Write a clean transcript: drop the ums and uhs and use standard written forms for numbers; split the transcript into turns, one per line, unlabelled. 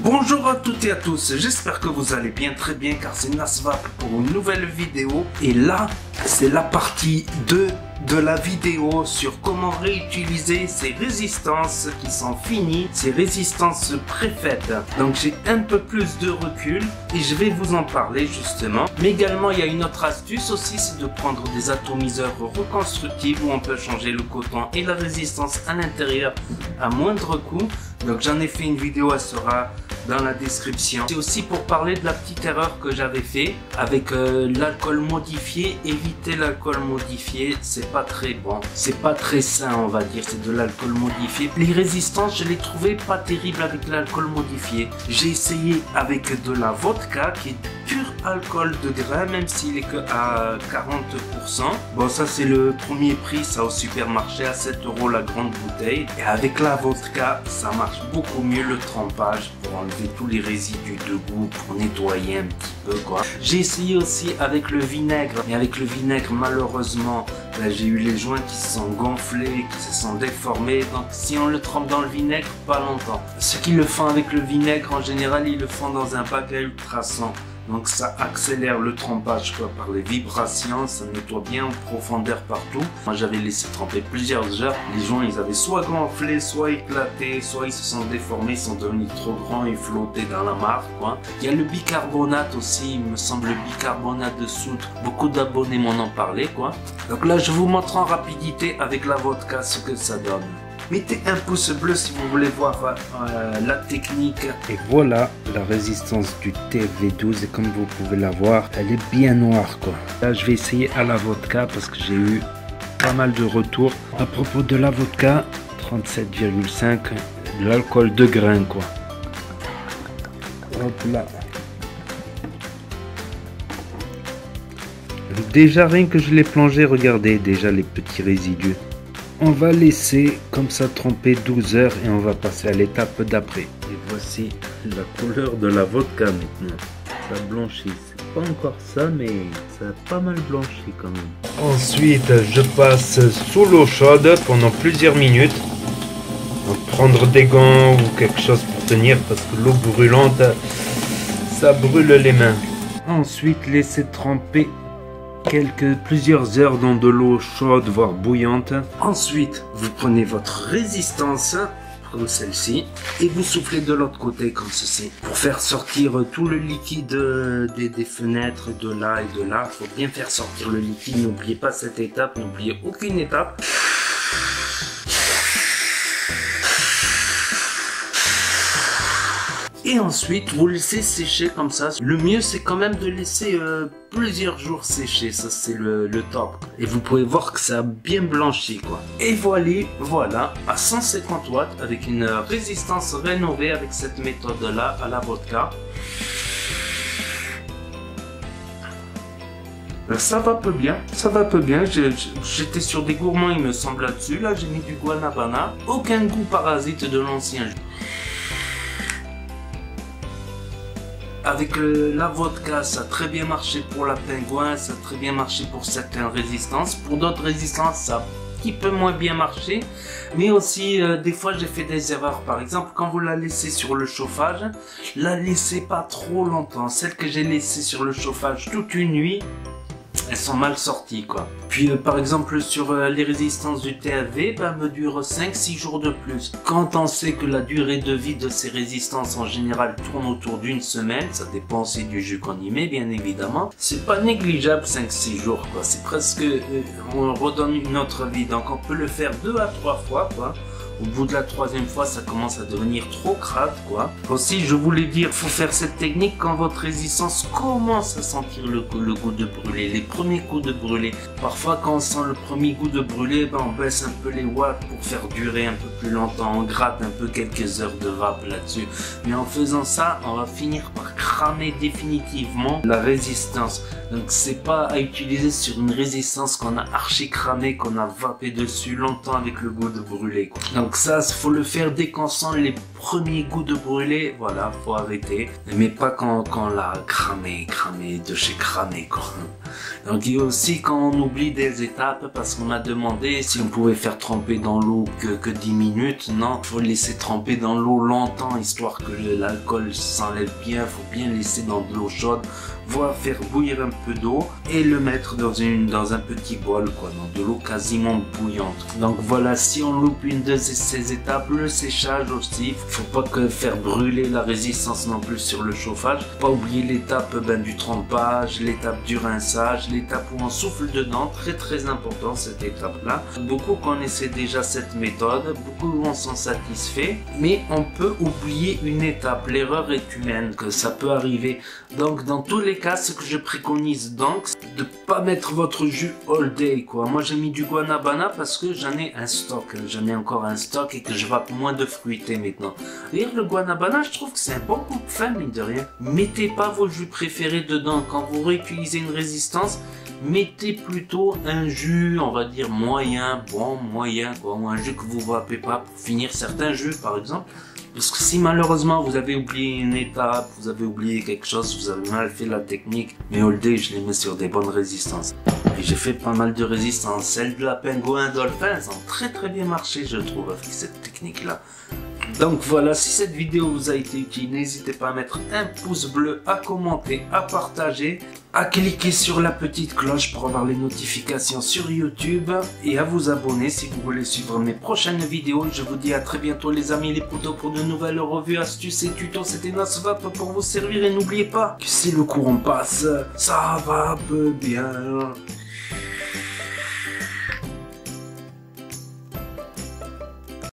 Bonjour à toutes et à tous, j'espère que vous allez bien, très bien, car c'est Nasvap pour une nouvelle vidéo. Et là, c'est la partie 2 de la vidéo sur comment réutiliser ces résistances qui sont finies, ces résistances préfaites. Donc j'ai un peu plus de recul et je vais vous en parler justement. Mais également il y a une autre astuce aussi, c'est de prendre des atomiseurs reconstructibles où on peut changer le coton et la résistance à l'intérieur à moindre coût. Donc j'en ai fait une vidéo, elle sera dans la description. C'est aussi pour parler de la petite erreur que j'avais fait avec l'alcool modifié. Éviter l'alcool modifié, c'est pas très bon, c'est pas très sain, on va dire, c'est de l'alcool modifié. Les résistances, je les trouvais pas terribles avec l'alcool modifié. J'ai essayé avec de la vodka qui est pur alcool de grain, même s'il est que à 40%. Bon, ça c'est le premier prix, ça au supermarché à 7 € la grande bouteille. Et avec la vodka, ça marche beaucoup mieux le trempage pour enlever tous les résidus de goût, pour nettoyer un petit peu quoi. J'ai essayé aussi avec le vinaigre, mais avec le vinaigre malheureusement là, j'ai eu les joints qui se sont gonflés, qui se sont déformés. Donc si on le trempe dans le vinaigre, pas longtemps. Ceux qui le font avec le vinaigre en général, ils le font dans un bac à ultrasons. Donc ça accélère le trempage quoi, par les vibrations, ça nettoie bien en profondeur partout. Moi j'avais laissé tremper plusieurs heures, les joints ils avaient soit gonflé, soit éclaté, soit ils se sont déformés, ils sont devenus trop grands et flottaient dans la mare quoi. Il y a le bicarbonate aussi, il me semble, le bicarbonate de soude, beaucoup d'abonnés m'en ont parlé quoi. Donc là je vous montre en rapidité avec la vodka ce que ça donne. Mettez un pouce bleu si vous voulez voir la technique.
Et voilà la résistance du TV12 et comme vous pouvez la voir, elle est bien noire quoi. Là je vais essayer à la vodka parce que j'ai eu pas mal de retours à propos de la vodka. 37,5, de l'alcool de grain quoi. Hop là. Déjà rien que je l'ai plongé, regardez déjà les petits résidus. On va laisser comme ça tremper 12 heures et on va passer à l'étape d'après. Et voici la couleur de la vodka maintenant. Ça blanchit. C'est pas encore ça, mais ça a pas mal blanchi quand même. Ensuite, je passe sous l'eau chaude pendant plusieurs minutes. Donc, prendre des gants ou quelque chose pour tenir parce que l'eau brûlante, ça brûle les mains. Ensuite, laisser tremper plusieurs heures dans de l'eau chaude voire bouillante.
Ensuite vous prenez votre résistance comme celle-ci et vous soufflez de l'autre côté comme ceci pour faire sortir tout le liquide des fenêtres de là et de là. Il faut bien faire sortir le liquide, n'oubliez pas cette étape, n'oubliez aucune étape. Et ensuite, vous laissez sécher comme ça. Le mieux, c'est quand même de laisser plusieurs jours sécher. Ça, c'est le top. Et vous pouvez voir que ça a bien blanchi, quoi. Et voilà, à 150 watts, avec une résistance rénovée avec cette méthode-là à la vodka. Ça va peu bien, ça va peu bien. J'étais sur des gourmands, il me semble, là-dessus. Là, j'ai mis du guanabana. Aucun goût parasite de l'ancien jus. Avec la vodka, ça a très bien marché pour la pingouin, ça a très bien marché pour certaines résistances. Pour d'autres résistances, ça a un petit peu moins bien marché. Mais aussi, des fois, j'ai fait des erreurs. Par exemple, quand vous la laissez sur le chauffage, la laissez pas trop longtemps. Celle que j'ai laissée sur le chauffage toute une nuit, elles sont mal sorties quoi. Puis par exemple sur les résistances du TAV, me dure 5-6 jours de plus. Quand on sait que la durée de vie de ces résistances en général tourne autour d'une semaine, ça dépend aussi du jus qu'on y met bien évidemment, c'est pas négligeable 5-6 jours quoi. C'est presque, on redonne une autre vie, donc on peut le faire 2 à 3 fois quoi. Au bout de la 3e fois, ça commence à devenir trop crade, quoi. Aussi, je voulais dire, faut faire cette technique quand votre résistance commence à sentir le goût de brûler, les premiers coups de brûler. Parfois, quand on sent le premier goût de brûler, on baisse un peu les watts pour faire durer un peu plus longtemps. On gratte un peu quelques heures de vape là-dessus. Mais en faisant ça, on va finir par craquer cramer définitivement la résistance. Donc c'est pas à utiliser sur une résistance qu'on a archi cramé, qu'on a vapé dessus longtemps avec le goût de brûlé, quoi. Donc ça, faut le faire dès qu'on sent les premiers goûts de brûlé, voilà, faut arrêter. Mais pas quand l'a cramé de chez cramé, quoi. Donc il y a aussi quand on oublie des étapes parce qu'on a demandé si on pouvait faire tremper dans l'eau que 10 minutes. Non, faut le laisser tremper dans l'eau longtemps histoire que l'alcool s'enlève bien. Faut bien laisser dans de l'eau chaude, voire faire bouillir un peu d'eau et le mettre dans un petit bol, quoi, dans de l'eau quasiment bouillante. Donc voilà, si on loupe une de ces étapes, le séchage aussi, faut pas que faire brûler la résistance non plus sur le chauffage. Pas oublier l'étape du trempage, l'étape du rinçage, l'étape où on souffle dedans, très important cette étape là. Beaucoup connaissaient déjà cette méthode, beaucoup en sont satisfaits, mais on peut oublier une étape, l'erreur est humaine, que ça peut arriver. Donc dans tous les cas, ce que je préconise donc, c'est de pas mettre votre jus all day, quoi. Moi j'ai mis du guanabana parce que j'en ai encore un stock et que je vape moins de fruité maintenant. D'ailleurs le guanabana, je trouve que c'est un bon coup de fin, mine de rien. Mettez pas vos jus préférés dedans. Quand vous réutilisez une résistance, mettez plutôt un jus, on va dire moyen, quoi, ou un jus que vous vapez pas pour finir certains jus par exemple. Parce que si malheureusement vous avez oublié une étape, vous avez oublié quelque chose, vous avez mal fait la technique, mais all day je les mets sur des bonnes résistances. Et j'ai fait pas mal de résistances, celles de la Pingouin Dolphin, elles ont très bien marché je trouve avec cette technique là. Donc voilà, si cette vidéo vous a été utile, n'hésitez pas à mettre un pouce bleu, à commenter, à partager, à cliquer sur la petite cloche pour avoir les notifications sur YouTube et à vous abonner si vous voulez suivre mes prochaines vidéos. Je vous dis à très bientôt les amis, les potos, pour de nouvelles revues, astuces et tutos. C'était NasVape pour vous servir et n'oubliez pas que si le courant passe, ça va peu bien.